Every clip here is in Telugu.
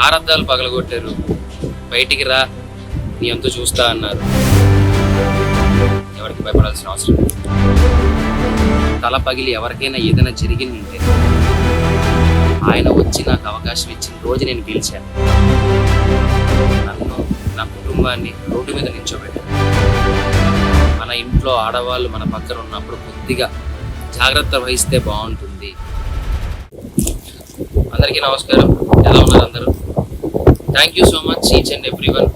కారద్దాలు పగలగొట్టారు, బయటికి రా నీ అంతా చూస్తా అన్నారు. ఎవరికి భయపడాల్సిన అవసరం లేదు. తల పగిలి ఎవరికైనా ఏదైనా జరిగింది ఉంటే ఆయన వచ్చి నాకు అవకాశం ఇచ్చిన రోజు నేను గెలిచాను. నన్ను, నా కుటుంబాన్ని రోడ్డు మీద నిల్చోబెట్టాను. మన ఇంట్లో ఆడవాళ్ళు మన పక్కన ఉన్నప్పుడు కొద్దిగా జాగ్రత్త వహిస్తే బాగుంటుంది. అందరికీ నమస్కారం. ఎలా ఉన్నారు అందరూ? Thank you so much each and everyone.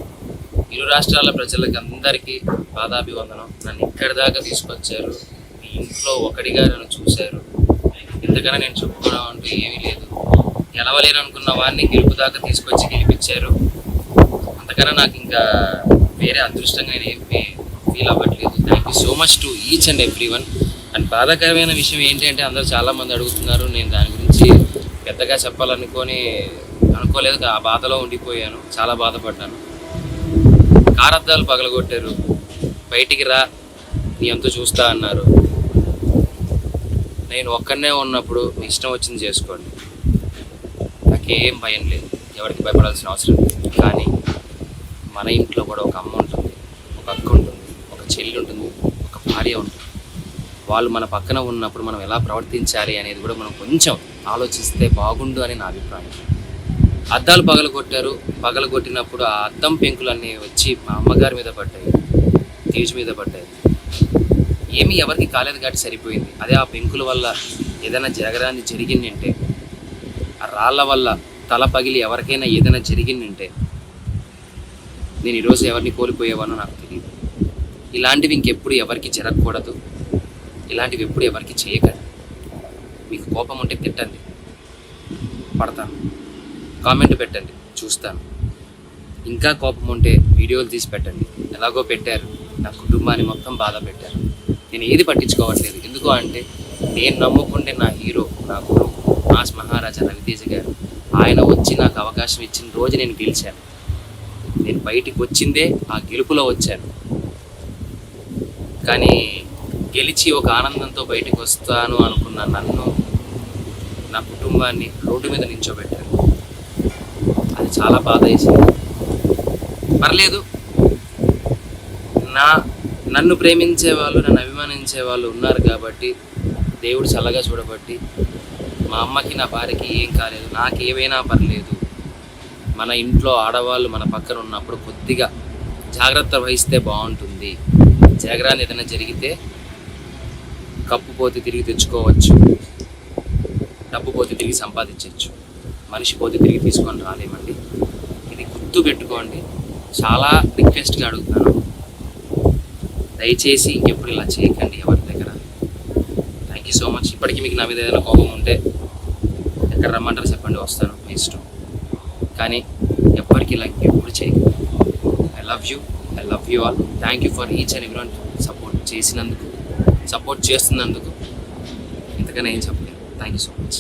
ఇరు రాష్ట్రాల ప్రజలకి అందరికీ పాదాభివందనం. నన్ను ఇక్కడి దాకా తీసుకొచ్చారు. మీ ఇంట్లో ఒకటిగా నన్ను చూశారు. ఇంతకన్నా నేను చెప్పుకోవడం అంటూ ఏమీ లేదు. గెలవలేను అనుకున్న వాడిని గెలుపు దాకా తీసుకొచ్చి గెలిపించారు. అంతకన్నా నాకు ఇంకా వేరే అదృష్టంగా నేను ఏమి ఫీల్ అవ్వట్లేదు. Thank you so much to each and everyone. And బాధాకరమైన విషయం ఏంటంటే అందరూ చాలామంది అడుగుతున్నారు. నేను దాని గురించి పెద్దగా అనుకోలేదు. ఆ బాధలో ఉండిపోయాను. చాలా బాధపడ్డాను. కారద్దాలు పగలగొట్టారు, బయటికి రా నీ అంతా చూస్తా అన్నారు. నేను ఒక్కడనే ఉన్నప్పుడు మీ ఇష్టం వచ్చింది చేసుకోండి, నాకేం భయం లేదు, ఎవరికి భయపడాల్సిన అవసరం లేదు. కానీ మన ఇంట్లో కూడా ఒక అమ్మ ఉంటుంది, ఒక అక్క ఉంటుంది, ఒక చెల్లి ఉంటుంది, ఒక భార్య ఉంటుంది. వాళ్ళు మన పక్కన ఉన్నప్పుడు మనం ఎలా ప్రవర్తించాలి అనేది కూడా మనం కొంచెం ఆలోచిస్తే బాగుండు అని నా అభిప్రాయం. అద్దాలు పగలగొట్టినప్పుడు ఆ అద్దం పెంకులన్నీ వచ్చి మా అమ్మగారి మీద పడ్డాయి, తేజ్ మీద పడ్డాయి. ఏమీ ఎవరికి కాలేదు కాబట్టి సరిపోయింది. అదే ఆ పెంకుల వల్ల ఏదైనా జరగరాని జరిగిందంటే, ఆ రాళ్ళ వల్ల తల పగిలి ఎవరికైనా ఏదైనా జరిగిందంటే నేను ఈరోజు ఎవరిని కోల్పోయేవానో నాకు తెలియదు. ఇలాంటివి ఇంకెప్పుడు ఎవరికి జరగకూడదు. ఇలాంటివి ఎప్పుడు ఎవరికి చేయకండి. మీకు కోపం ఉంటే తిట్టండి, పడతాను. కామెంట్ పెట్టండి, చూస్తాను. ఇంకా కోపం ఉంటే వీడియోలు తీసి పెట్టండి. ఎలాగో పెట్టారు, నా కుటుంబాన్ని మొత్తం బాధ పెట్టారు. నేను ఏది పట్టించుకోవట్లేదు. ఎందుకు అంటే నేను నమ్ముకుంటే నా హీరో, నా గురువు మాస్ మహారాజా రవితేజ గారు, ఆయన వచ్చి నాకు అవకాశం ఇచ్చిన రోజు నేను గెలిచాను. నేను బయటికి వచ్చిందే ఆ గెలుపులో వచ్చాను. కానీ గెలిచి ఒక ఆనందంతో బయటకు వస్తాను అనుకున్న నన్ను, నా కుటుంబాన్ని రోడ్డు మీద నిల్చోబెట్టారు. అది చాలా బాధ వేసింది. పర్లేదు, నన్ను ప్రేమించే వాళ్ళు, నన్ను అభిమానించే వాళ్ళు ఉన్నారు కాబట్టి దేవుడు చల్లగా చూడబట్టి మా అమ్మకి, నా భార్యకి ఏం కాలేదు, నాకేమైనా పర్లేదు. మన ఇంట్లో ఆడవాళ్ళు మన పక్కన ఉన్నప్పుడు కొద్దిగా జాగ్రత్త వహిస్తే బాగుంటుంది. జరగరాని ఏదైనా జరిగితే కప్పు పోతే తిరిగి తెచ్చుకోవచ్చు, డబ్బు పోతే తిరిగి సంపాదించవచ్చు, మనిషి పోతే తిరిగి తీసుకొని రాలేమండి. ఇది గుర్తు పెట్టుకోండి. చాలా రిక్వెస్ట్గా అడుగుతున్నాను, దయచేసి ఇంకెప్పుడు ఇలా చేయకండి ఎవరి దగ్గర. Thank you so much. ఇప్పటికీ మీకు నా మీద ఏదైనా కోపం ఉంటే ఎక్కడ రమ్మంటారు చెప్పండి, వస్తాను, మీ ఇష్టం. కానీ ఎవ్వరికి ఇలా ఇంకెప్పుడు చేయకండి. I love you all. Thank you for each and everyone support చేస్తున్నందుకు. ఇంతకన్నా ఏం చెప్పలేదు. Thank you so much.